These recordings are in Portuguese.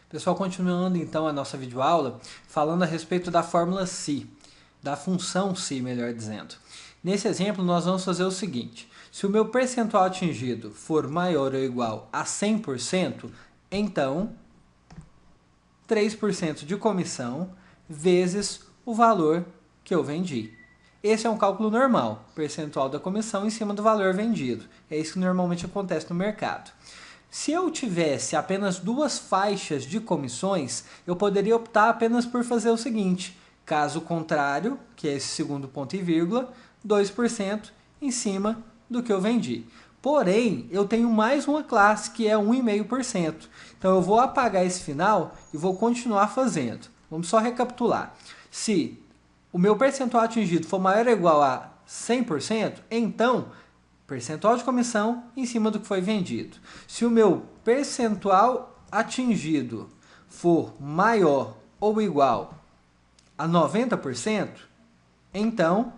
Pessoal, continuando então a nossa videoaula, falando a respeito da fórmula π, da função π, melhor dizendo. Nesse exemplo, nós vamos fazer o seguinte: se o meu percentual atingido for maior ou igual a 100%, então 3% de comissão vezes o valor que eu vendi. Esse é um cálculo normal, percentual da comissão em cima do valor vendido. É isso que normalmente acontece no mercado. Se eu tivesse apenas duas faixas de comissões, eu poderia optar apenas por fazer o seguinte: caso contrário, que é esse segundo ponto e vírgula, 2% em cima do que eu vendi. Porém, eu tenho mais uma classe que é 1,5%. Então eu vou apagar esse final e vou continuar fazendo. Vamos só recapitular. Se o meu percentual atingido for maior ou igual a 100%, então percentual de comissão em cima do que foi vendido. Se o meu percentual atingido for maior ou igual a 90%, então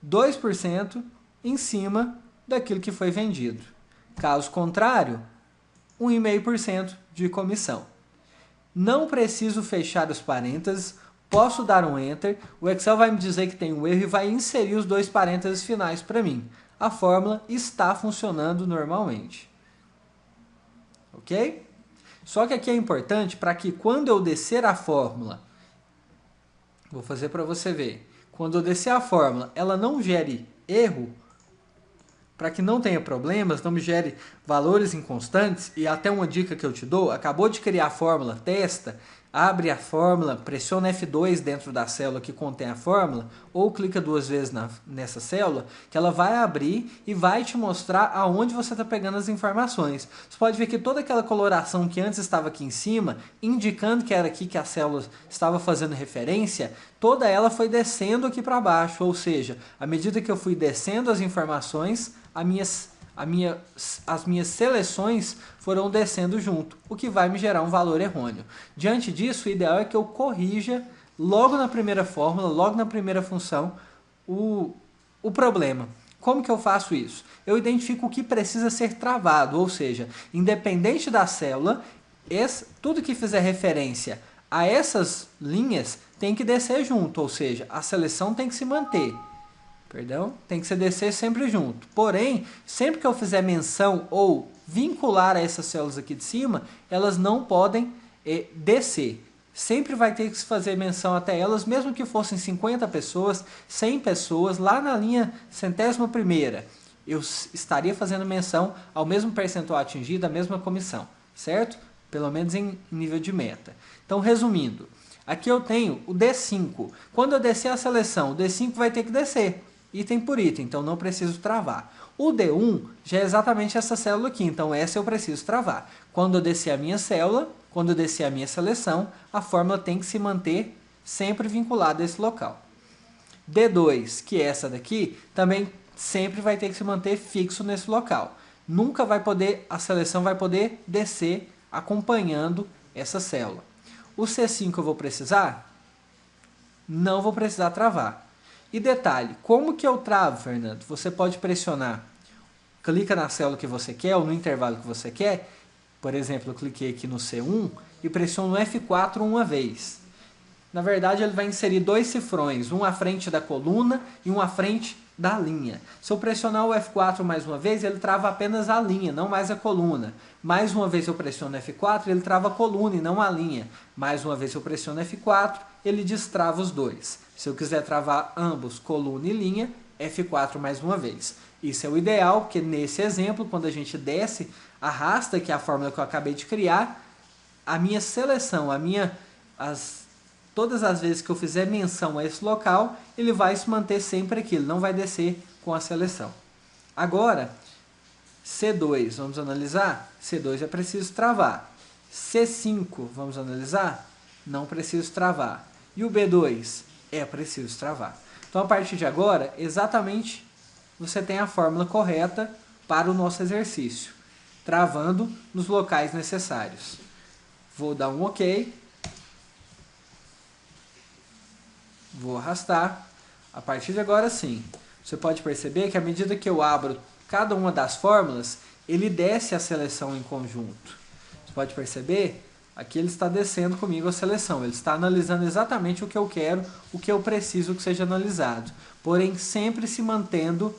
2% em cima daquilo que foi vendido. Caso contrário, 1,5% de comissão. Não preciso fechar os parênteses, posso dar um Enter, o Excel vai me dizer que tem um erro e vai inserir os dois parênteses finais para mim. A fórmula está funcionando normalmente. Ok? Só que aqui é importante para que quando eu descer a fórmula, vou fazer para você ver, quando eu descer a fórmula, ela não gere erro, para que não tenha problemas, não me gere valores inconstantes, e até uma dica que eu te dou: acabou de criar a fórmula, testa, abre a fórmula, pressiona F2 dentro da célula que contém a fórmula, ou clica duas vezes nessa célula, que ela vai abrir e vai te mostrar aonde você está pegando as informações. Você pode ver que toda aquela coloração que antes estava aqui em cima, indicando que era aqui que a célula estava fazendo referência, toda ela foi descendo aqui para baixo, ou seja, à medida que eu fui descendo as informações, as minhas seleções foram descendo junto, o que vai me gerar um valor errôneo. Diante disso, o ideal é que eu corrija logo na primeira fórmula, logo na primeira função, o problema. Como que eu faço isso? Eu identifico o que precisa ser travado, ou seja, independente da célula, tudo que fizer referência a essas linhas tem que descer junto, ou seja, a seleção tem que se manter. Tem que se descer sempre junto. Porém, sempre que eu fizer menção ou vincular a essas células aqui de cima, elas não podem descer. Sempre vai ter que se fazer menção até elas, mesmo que fossem 50 pessoas, 100 pessoas, lá na linha 100ª, eu estaria fazendo menção ao mesmo percentual atingido, à mesma comissão, certo? Pelo menos em nível de meta. Então, resumindo, aqui eu tenho o D5. Quando eu descer a seleção, o D5 vai ter que descer, item por item, então não preciso travar. O D1 já é exatamente essa célula aqui, então essa eu preciso travar. Quando eu descer a minha célula, quando eu descer a minha seleção, a fórmula tem que se manter sempre vinculada a esse local. D2, que é essa daqui, também sempre vai ter que se manter fixo nesse local. Nunca vai poder, a seleção vai poder descer acompanhando essa célula. O C5 eu vou precisar? Não vou precisar travar. E detalhe, como que eu travo, Fernando? Você pode pressionar, clica na célula que você quer ou no intervalo que você quer. Por exemplo, eu cliquei aqui no C1 e pressiono F4 uma vez. Na verdade, ele vai inserir dois cifrões, um à frente da coluna e um à frente da linha. Se eu pressionar o F4 mais uma vez, ele trava apenas a linha, não mais a coluna. Mais uma vez eu pressiono F4, ele trava a coluna e não a linha. Mais uma vez eu pressiono F4, ele destrava os dois. Se eu quiser travar ambos, coluna e linha, F4 mais uma vez. Isso é o ideal, porque nesse exemplo, quando a gente desce, arrasta, que é a fórmula que eu acabei de criar, a minha seleção, todas as vezes que eu fizer menção a esse local, ele vai se manter sempre aqui, ele não vai descer com a seleção. Agora, C2, vamos analisar? C2 é preciso travar. C5, vamos analisar? Não preciso travar. E o B2? É preciso travar. Então, a partir de agora, exatamente você tem a fórmula correta para o nosso exercício, travando nos locais necessários. Vou dar um OK. Vou arrastar. A partir de agora, sim. Você pode perceber que à medida que eu abro cada uma das fórmulas, ele desce a seleção em conjunto. Você pode perceber? Aqui ele está descendo comigo a seleção, ele está analisando exatamente o que eu quero, o que eu preciso que seja analisado. Porém, sempre se mantendo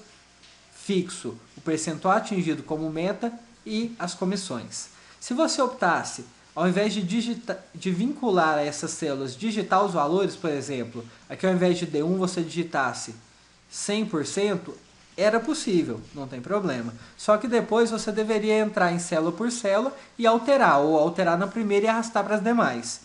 fixo o percentual atingido como meta e as comissões. Se você optasse, ao invés de vincular a essas células, digitar os valores, por exemplo, aqui ao invés de D1 você digitasse 100%, era possível, não tem problema. Só que depois você deveria entrar em célula por célula e alterar, ou alterar na primeira e arrastar para as demais.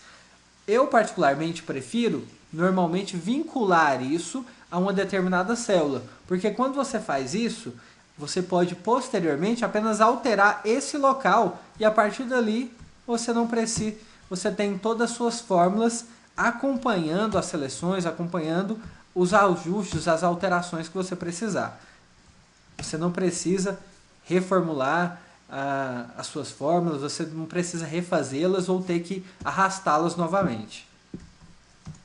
Eu particularmente prefiro, normalmente, vincular isso a uma determinada célula, porque quando você faz isso, você pode posteriormente apenas alterar esse local e a partir dali você não precisa, você tem todas as suas fórmulas acompanhando as seleções, acompanhando os ajustes, as alterações que você precisar. Você não precisa reformular as suas fórmulas, você não precisa refazê-las ou ter que arrastá-las novamente.